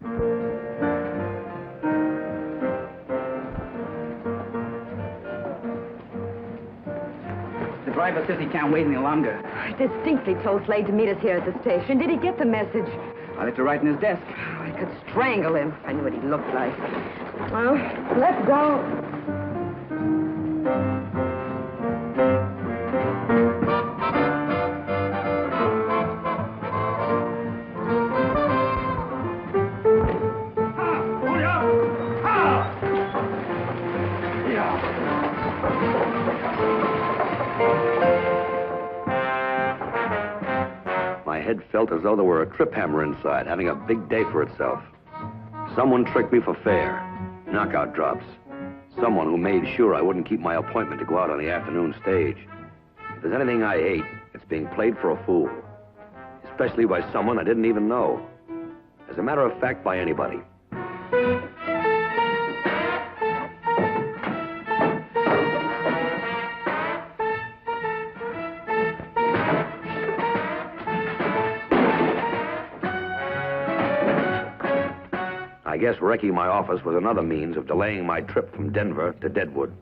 The driver says he can't wait any longer. I distinctly told Slade to meet us here at the station. Did he get the message? I left it right in his desk. I could strangle him if I knew what he looked like. Well, let's go. My head felt as though there were a trip hammer inside, having a big day for itself. Someone tricked me for fair. Knockout drops. Someone who made sure I wouldn't keep my appointment to go out on the afternoon stage. If there's anything I hate, it's being played for a fool. Especially by someone I didn't even know. As a matter of fact, by anybody. I guess wrecking my office was another means of delaying my trip from Denver to Deadwood.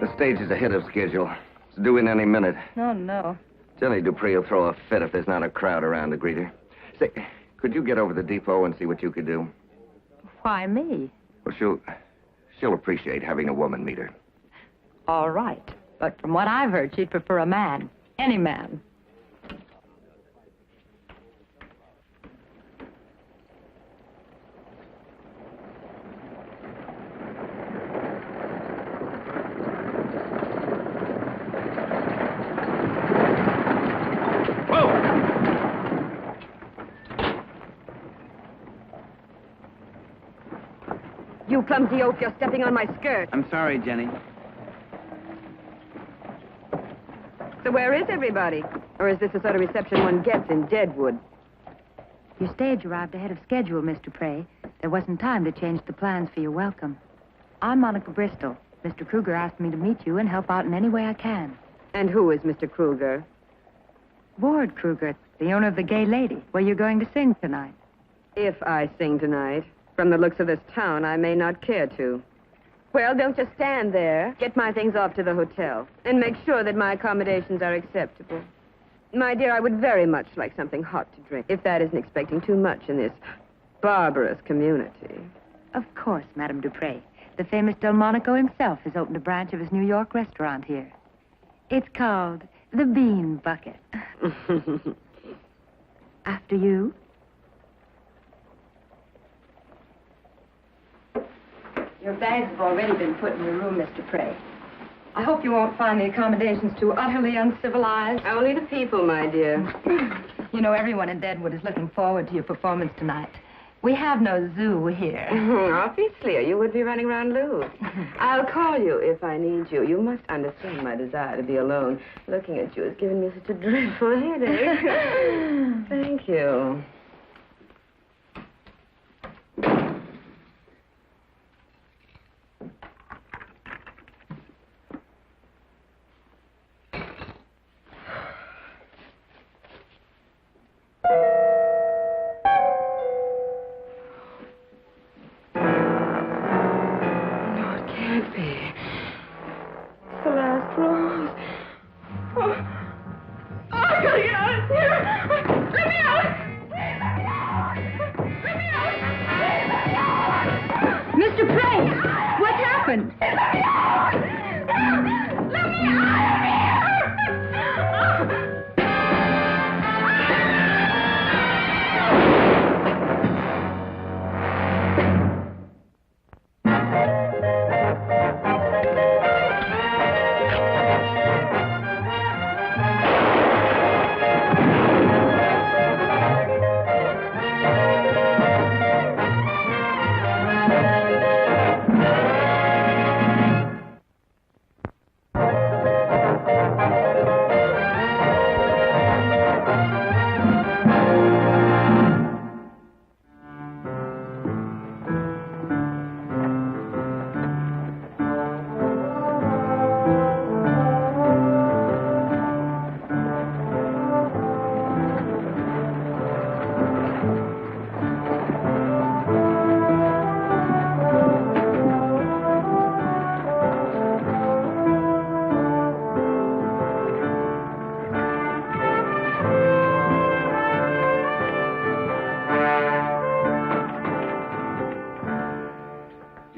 The stage is ahead of schedule. It's due in any minute. Oh, no. Jenny DuPree will throw a fit if there's not a crowd around to greet her. Say, could you get over to the depot and see what you could do? Why me? Well, she'll appreciate having a woman meet her. All right. But from what I've heard, she'd prefer a man. Any man. You clumsy oaf, you're stepping on my skirt. I'm sorry, Jenny. So where is everybody? Or is this the sort of reception one gets in Deadwood? Your stage arrived ahead of schedule, Miss DuPree. There wasn't time to change the plans for your welcome. I'm Monica Bristol. Mr. Kruger asked me to meet you and help out in any way I can. And who is Mr. Kruger? Ward Kruger, the owner of the Gay Lady, where you're going to sing tonight. If I sing tonight. From the looks of this town, I may not care to. Well, don't just stand there. Get my things off to the hotel. And make sure that my accommodations are acceptable. My dear, I would very much like something hot to drink, if that isn't expecting too much in this barbarous community. Of course, Madame DuPree. The famous Delmonico himself has opened a branch of his New York restaurant here. It's called the Bean Bucket. After you. Your bags have already been put in your room, Mr. DuPree. I hope you won't find the accommodations too utterly uncivilized. Only the people, my dear. You know, everyone in Deadwood is looking forward to your performance tonight. We have no zoo here. Obviously, or you would be running around loose. I'll call you if I need you. You must understand my desire to be alone. Looking at you has given me such a dreadful headache. Thank you.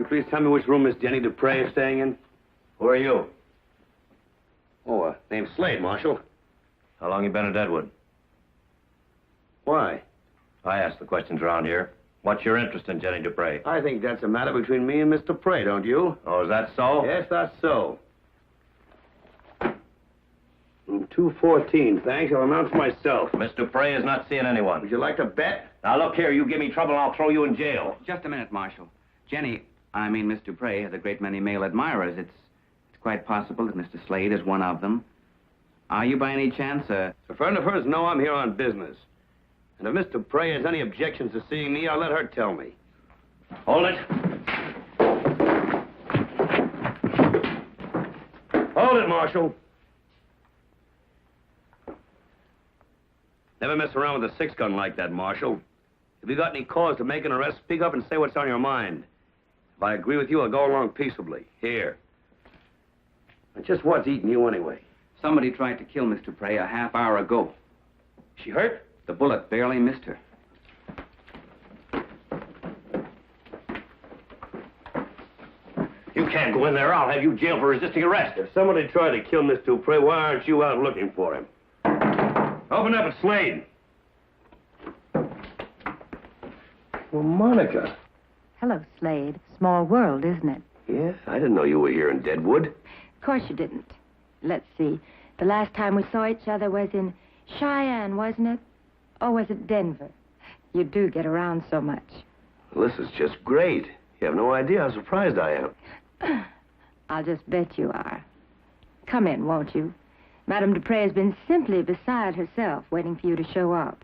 you please tell me which room Miss Jenny DuPree is staying in? Who are you? Oh, name's Slade, Marshal. How long you been at Deadwood? Why? I ask the questions around here. What's your interest in Jenny DuPree? I think that's a matter between me and Miss DuPree, don't you? Oh, is that so? Yes, that's so. Room 214, thanks. I'll announce myself. Miss DuPree is not seeing anyone. Would you like to bet? Now, look here. You give me trouble and I'll throw you in jail. Just a minute, Marshal. Miss DuPree has a great many male admirers. It's quite possible that Mr. Slade is one of them. Are you by any chance A friend of hers? No, I'm here on business. And if Miss DuPree has any objections to seeing me, I'll let her tell me. Hold it. Hold it, Marshal. Never mess around with a six-gun like that, Marshal. If you got any cause to make an arrest, speak up and say what's on your mind. If I agree with you, I'll go along peaceably. Here. And just what's eating you anyway? Somebody tried to kill Miss DuPree a half hour ago. She hurt? The bullet barely missed her. You can't go in there. I'll have you jailed for resisting arrest. If somebody tried to kill Miss DuPree, why aren't you out looking for him? Open up, it's Slade. Well, Monica. Hello, Slade. Small world, isn't it? Yes, I didn't know you were here in Deadwood. Of course you didn't. Let's see. The last time we saw each other was in Cheyenne, wasn't it? Or was it Denver? You do get around so much. Well, this is just great. You have no idea how surprised I am. I'll just bet you are. Come in, won't you? Madame DuPree has been simply beside herself, waiting for you to show up.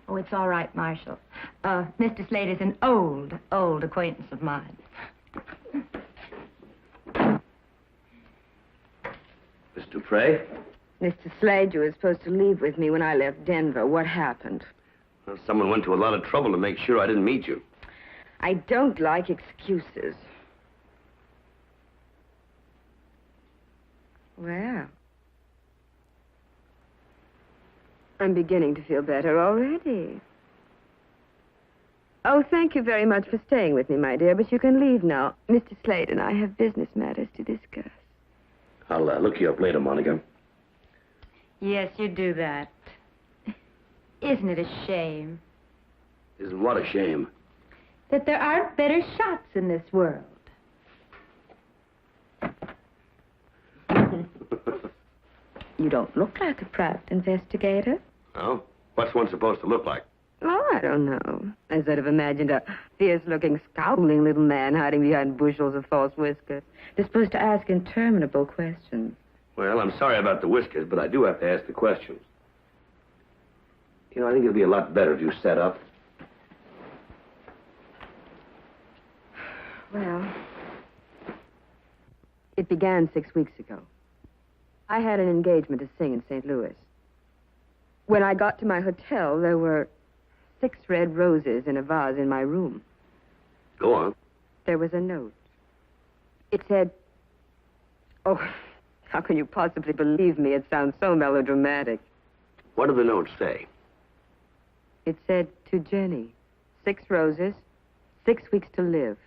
Oh, it's all right, Marshal. Mr. Slade is an old acquaintance of mine. Miss DuPree? Mr. Slade, you were supposed to leave with me when I left Denver. What happened? Well, someone went to a lot of trouble to make sure I didn't meet you. I don't like excuses. Well, I'm beginning to feel better already. Oh, thank you very much for staying with me, my dear, but you can leave now. Mr. Slade and I have business matters to discuss. I'll look you up later, Monica. Yes, you do that. Isn't it a shame Isn't what a shame. that there aren't better shots in this world? You don't look like a private investigator. Oh? What's one supposed to look like? Oh, I don't know. I sort of imagined a fierce-looking, scowling little man hiding behind bushels of false whiskers. They're supposed to ask interminable questions. Well, I'm sorry about the whiskers, but I do have to ask the questions. You know, I think it'd be a lot better if you sat up. Well, it began 6 weeks ago. I had an engagement to sing in St. Louis. When I got to my hotel, there were 6 red roses in a vase in my room. Go on. There was a note. It said, oh, how can you possibly believe me? It sounds so melodramatic. What did the note say? It said, to Jenny, 6 roses, 6 weeks to live.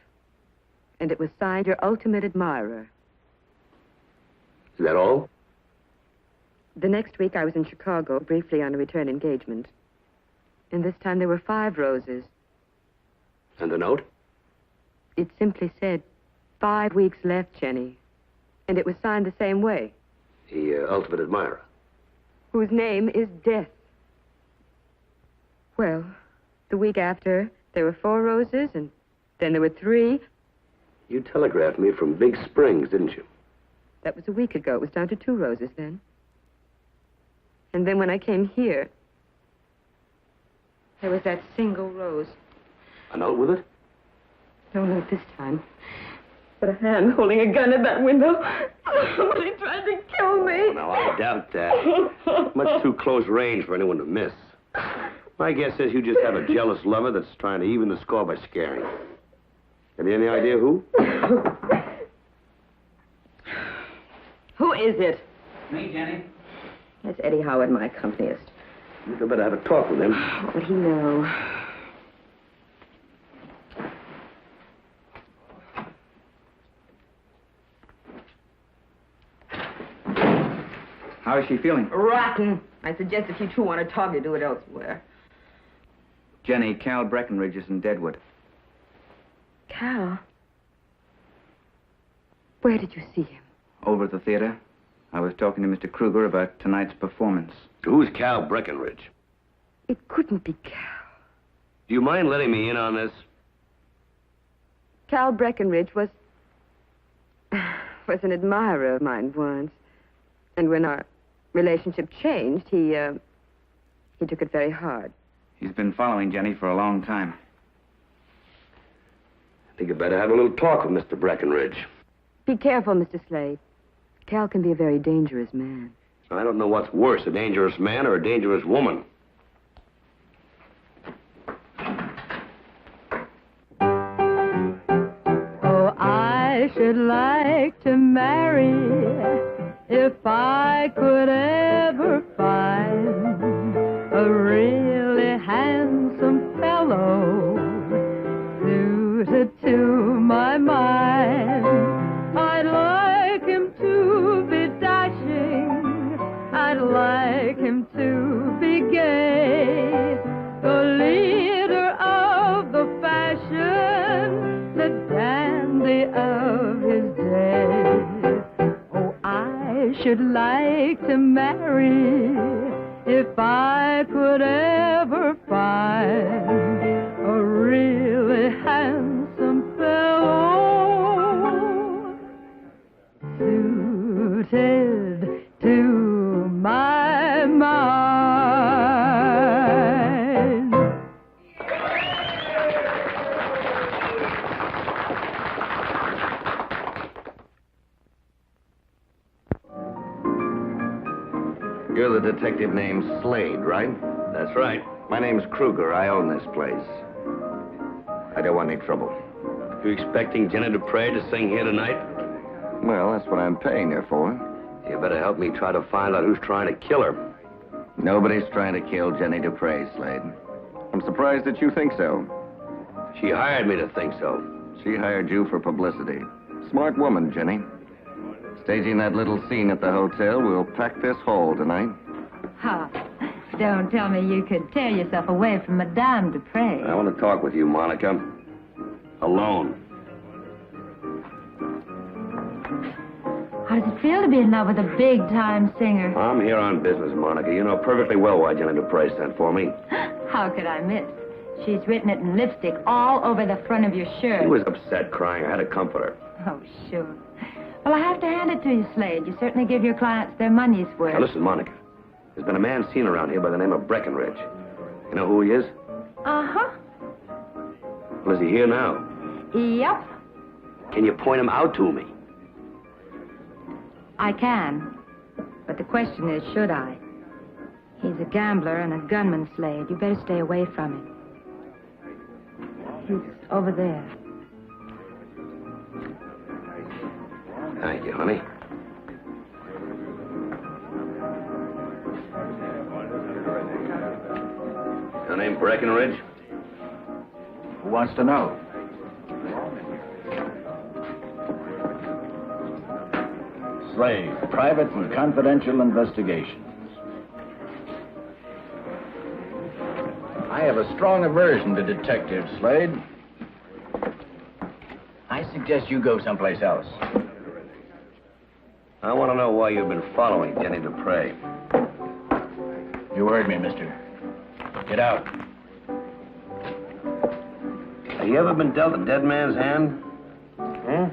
And it was signed, your ultimate admirer. Is that all? The next week, I was in Chicago, briefly on a return engagement. And this time, there were 5 roses. And the note? It simply said, 5 weeks left, Jenny. And it was signed the same way. The ultimate admirer. Whose name is Death. Well, the week after, there were 4 roses, and then there were 3. You telegraphed me from Big Springs, didn't you? That was a week ago. It was down to 2 roses then. And then when I came here, there was that single rose. A note with it? No note this time. But a hand holding a gun at that window. Somebody tried to kill me. Oh, now, I doubt that. Much too close range for anyone to miss. My guess is you just have a jealous lover that's trying to even the score by scaring. Have you any idea who? Who is it? Me, Jenny. That's Eddie Howard, my accompanist. You'd better have a talk with him. What would he know? How is she feeling? Rotten. I suggest if you two want to talk, you do it elsewhere. Jenny, Cal Breckenridge is in Deadwood. Cal? Where did you see him? Over at the theater. I was talking to Mr. Kruger about tonight's performance. Who's Cal Breckenridge? It couldn't be Cal. Do you mind letting me in on this? Cal Breckenridge was an admirer of mine once. And when our relationship changed, he took it very hard. He's been following Jenny for a long time. I think you'd better have a little talk with Mr. Breckenridge. Be careful, Mr. Slade. Cal can be a very dangerous man. I don't know what's worse, a dangerous man or a dangerous woman. Oh, I should like to marry if I could ever find a really handsome fellow suited to my mind. I'd like him to be dashing, I'd like him to be gay, the leader of the fashion, the dandy of his day. Oh, I should like to marry if I could ever find a really handsome fellow suited to my mind. You're the detective named Slade, right? That's right. My name's Kruger. I own this place. I don't want any trouble. You expecting Jenny DuPree to sing here tonight? Well, that's what I'm paying her for. You better help me try to find out who's trying to kill her. Nobody's trying to kill Jenny DuPree, Slade. I'm surprised that you think so. She hired me to think so. She hired you for publicity. Smart woman, Jenny. Staging that little scene at the hotel, we'll pack this hall tonight. Ha. Don't tell me you could tear yourself away from Madame DuPree. I want to talk with you, Monica. Alone. How does it feel to be in love with a big-time singer? I'm here on business, Monica. You know perfectly well why Jenny DuPree sent for me. How could I miss? She's written it in lipstick all over the front of your shirt. She was upset, crying. I had to comfort her. Oh, sure. Well, I have to hand it to you, Slade. You certainly give your clients their money's worth. Now, listen, Monica. There's been a man seen around here by the name of Breckenridge. You know who he is? Uh-huh. Well, is he here now? Yep, Can you point him out to me? I can. But the question is, should I? He's a gambler and a gunman, Slade. You better stay away from him. He's over there. Thank you, honey. Your name Breckenridge? Who wants to know? Slade, private and confidential investigations. I have a strong aversion to detectives, Slade. I suggest you go someplace else. I want to know why you've been following Jenny DuPree. You heard me, mister. Get out. Have you ever been dealt a dead man's hand? Hmm?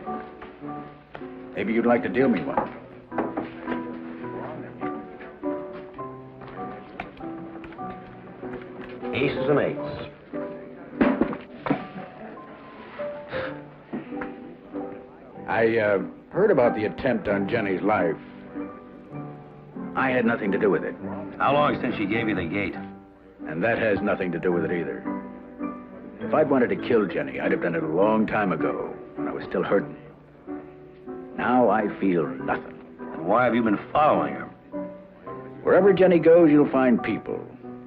Maybe you'd like to deal me one. Aces and eights. I heard about the attempt on Jenny's life. I had nothing to do with it. How long since she gave you the gate? And that has nothing to do with it either. If I'd wanted to kill Jenny, I'd have done it a long time ago, when I was still hurting. Now I feel nothing. And why have you been following her? Wherever Jenny goes, you'll find people.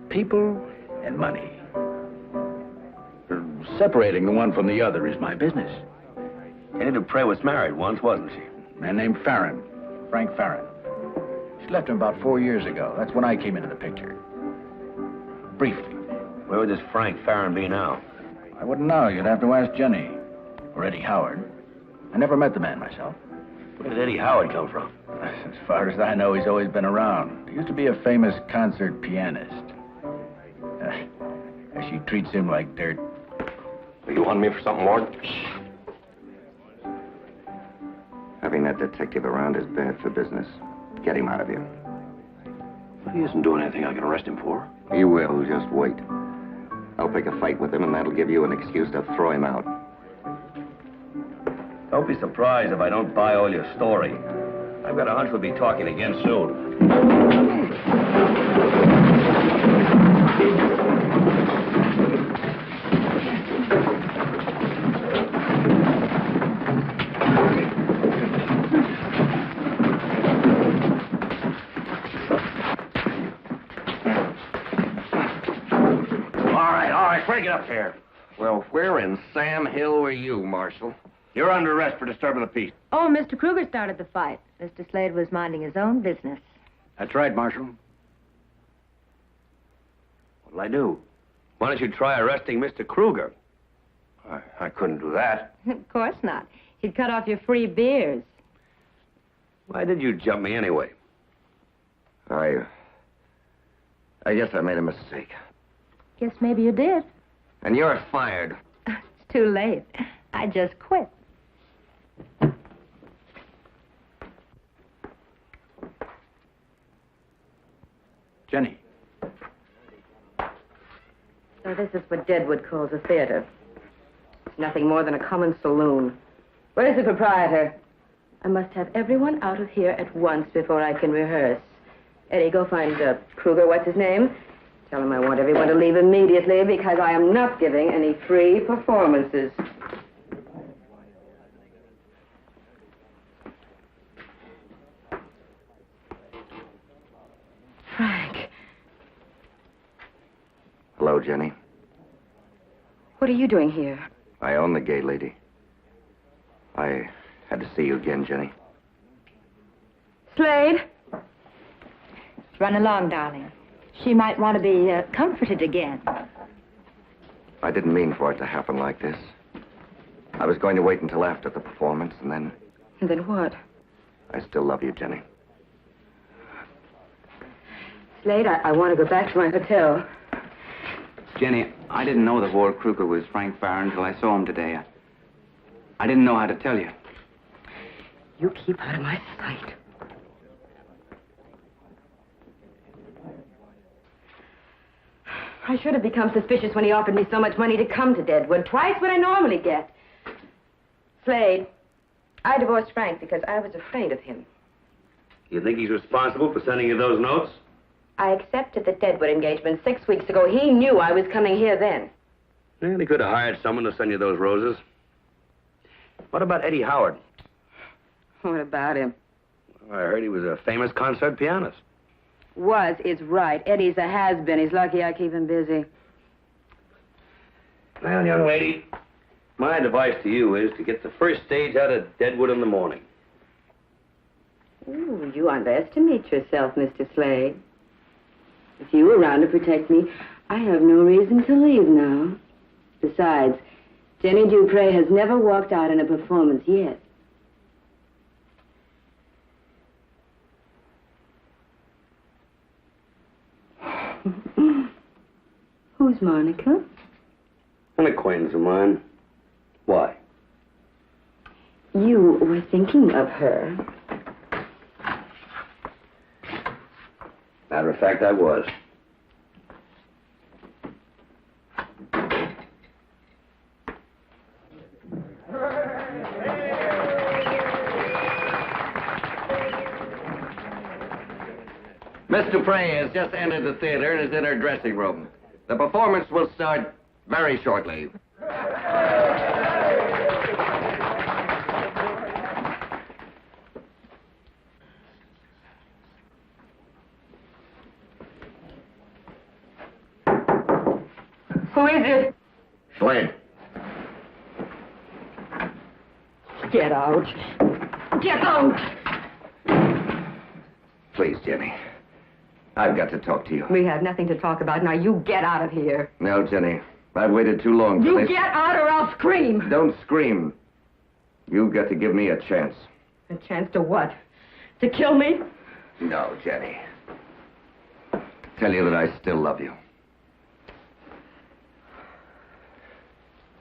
People and money. Separating the one from the other is my business. Jenny DuPree was married once, wasn't she? A man named Farron. Frank Farron. She left him about 4 years ago. That's when I came into the picture. Briefly. Where would this Frank Farron be now? I wouldn't know. You'd have to ask Jenny. Or Eddie Howard. I never met the man myself. Where did Eddie Howard come from? As far as I know, he's always been around. He used to be a famous concert pianist. She treats him like dirt. You want me for something more? Having that detective around is bad for business. Get him out of here. He isn't doing anything I can arrest him for. He will, just wait. I'll pick a fight with him, and that'll give you an excuse to throw him out. Don't be surprised if I don't buy all your story. I've got a hunch we'll be talking again soon. All right, break it up here. Well, where in Sam Hill were you, Marshal? You're under arrest for disturbing the peace. Oh, Mr. Kruger started the fight. Mr. Slade was minding his own business. That's right, Marshal. What'll I do? Why don't you try arresting Mr. Kruger? I couldn't do that. Of course not. He'd cut off your free beers. Why did you jump me anyway? I guess I made a mistake. Guess maybe you did. And you're fired. It's too late. I just quit. Jenny. So this is what Deadwood calls a theater. It's nothing more than a common saloon. Where's the proprietor? I must have everyone out of here at once before I can rehearse. Eddie, go find Kruger, what's his name? Tell him I want everyone to leave immediately because I am not giving any free performances. Frank. Hello, Jenny. What are you doing here? I own the gay lady. I had to see you again, Jenny. Slade? Run along, darling. She might want to be comforted again. I didn't mean for it to happen like this. I was going to wait until after the performance, and then... And then what? I still love you, Jenny. Slade, I want to go back to my hotel. Jenny, I didn't know that Ward Kruger was Frank Farron until I saw him today. I didn't know how to tell you. You keep out of my sight. I should have become suspicious when he offered me so much money to come to Deadwood. Twice what I normally get. Slade, I divorced Frank because I was afraid of him. You think he's responsible for sending you those notes? I accepted the Deadwood engagement 6 weeks ago. He knew I was coming here then. Well, he could have hired someone to send you those roses. What about Eddie Howard? What about him? I heard he was a famous concert pianist. Was is right. Eddie's a has-been. He's lucky I keep him busy. Well, young lady, my advice to you is to get the first stage out of Deadwood in the morning. Ooh, you underestimate yourself, Mr. Slade. If you were around to protect me, I have no reason to leave now. Besides, Jenny DuPree has never walked out in a performance yet. Who's Monica? An acquaintance of mine. Why? You were thinking of her. Matter of fact, I was. Miss DuPree has just entered the theater and is in her dressing room. The performance will start very shortly. Who is it? Slade. Get out. Get out! Please, Jenny. I've got to talk to you. We have nothing to talk about. Now, you get out of here. No, Jenny. I've waited too long for this. You get out or I'll scream. Don't scream. You've got to give me a chance. A chance to what? To kill me? No, Jenny. To tell you that I still love you.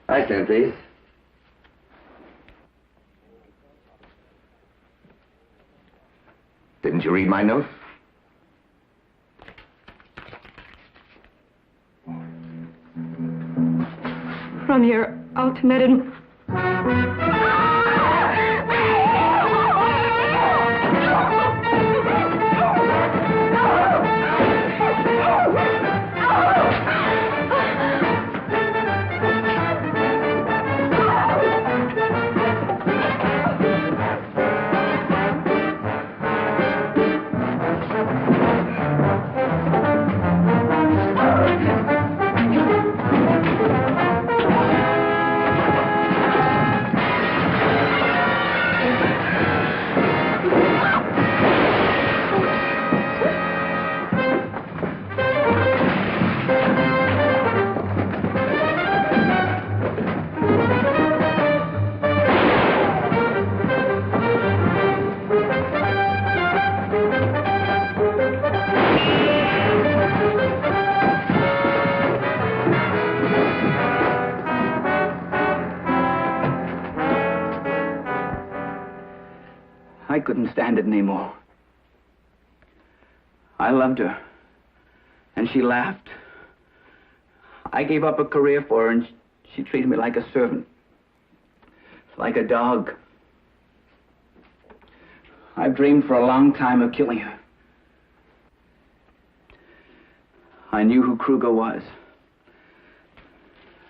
Hi, Sam, please. Didn't you read my note? From your ultimatum. I couldn't stand it anymore. I loved her, and she laughed. I gave up a career for her, and she treated me like a servant, like a dog. I've dreamed for a long time of killing her. I knew who Kruger was.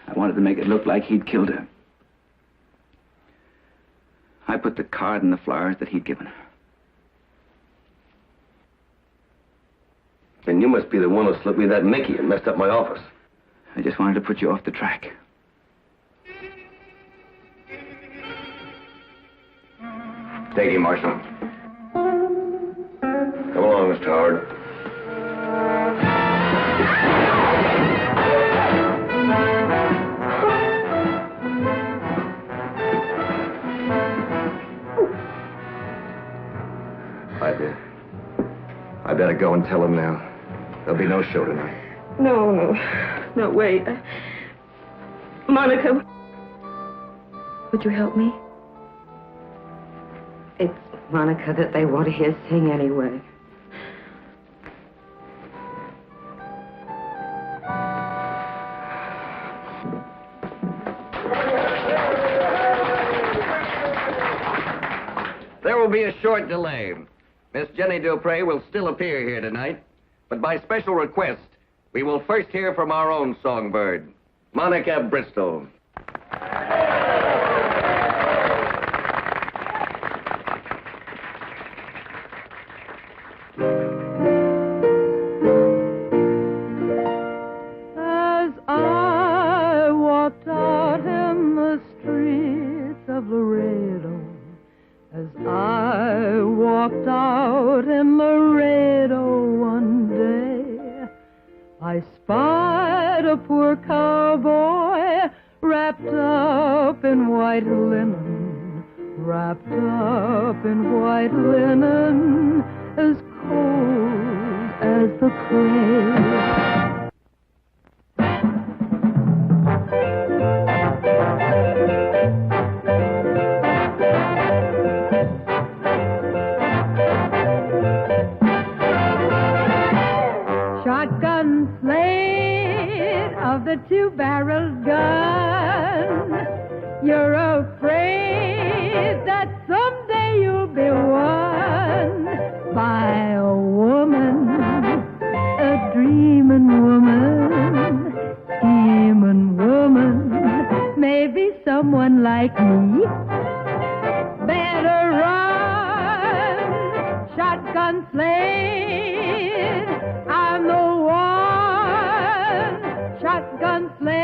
I wanted to make it look like he'd killed her. I put the card in the flowers that he'd given her. Then you must be the one who slipped me that Mickey and messed up my office. I just wanted to put you off the track. Take him, Marshal. Come along, Mr. Howard. I better go and tell him now. There'll be no show tonight. No, wait. Monica, would you help me? It's Monica that they want to hear sing anyway. There will be a short delay. Miss Jenny DuPree will still appear here tonight, but by special request, we will first hear from our own songbird, Monica Bristol. As I walked out in the streets of Laredo, as I walked out in Laredo one day, I spied a poor cowboy wrapped up in white linen, wrapped up in white linen, as cold as the grave. Shotgun Slade of the two-barreled gun, you're afraid that someday you'll be won by a woman, a dreaming woman, scheming woman, maybe someone like me. Better run, Shotgun Slade, I'm the one, Shotgun Slade.